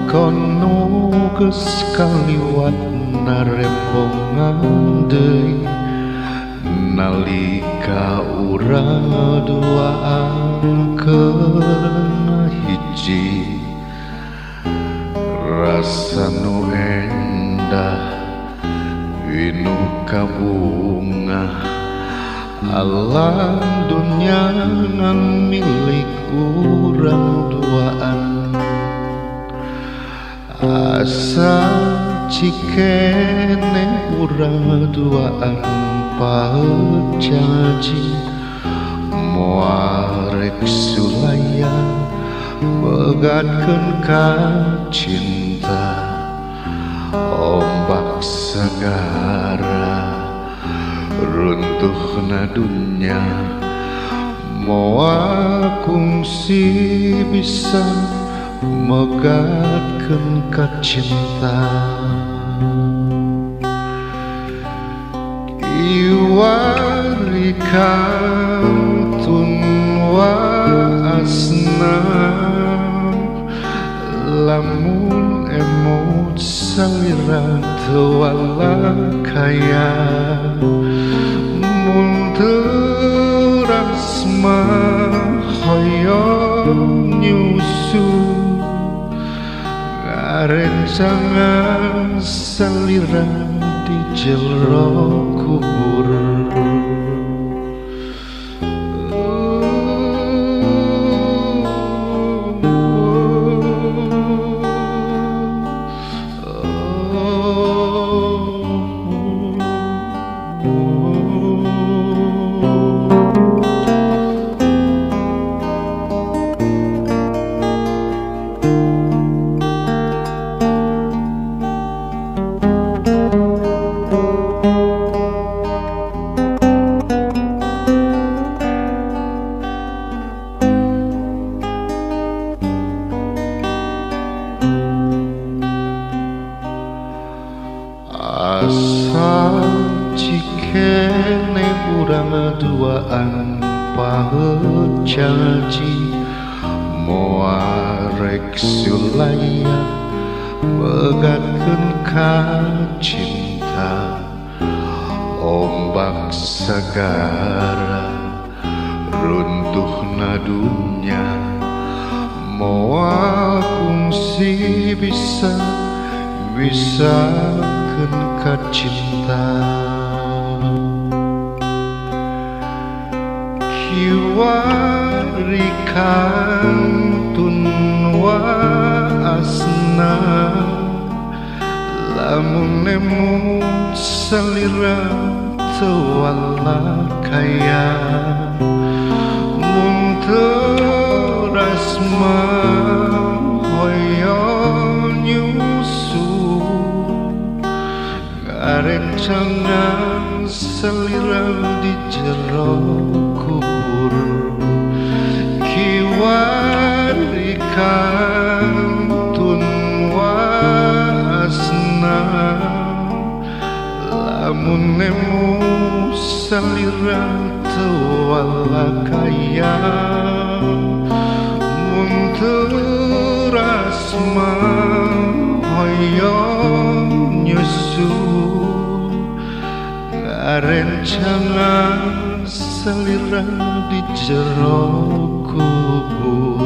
Kono geus kaliwat narembongan deui nalika urang duaan keur hiji rasa nu endah winu kabunga alam dunya ngan milik urang duaan asa cikene urang duaan paut janji moal rek sulayan megatkeun ka cinta ombak sagara runtuhna dunya moal kungsi bisa megatkeun ka cinta iwari kantun waasna lamun emot salira teu walakaya mun teu rasma hoyong nyusu rencangan salira di jero kubur asa cikene urang duaan paheut janji moal rek sulayan megatkeun ka cinta ombak sagara runtuhna dunya moal kungsi bisa ka cinta kiwari kantun waasna lamun emut salira teu walakaya mun teu rasma hoyong nyusu rencangan salira di jero kubur kiwari kantun waasna lamun nemu salira teu walakaya mun teu rasma hoyong nyusu rencangan salira di jero kubur.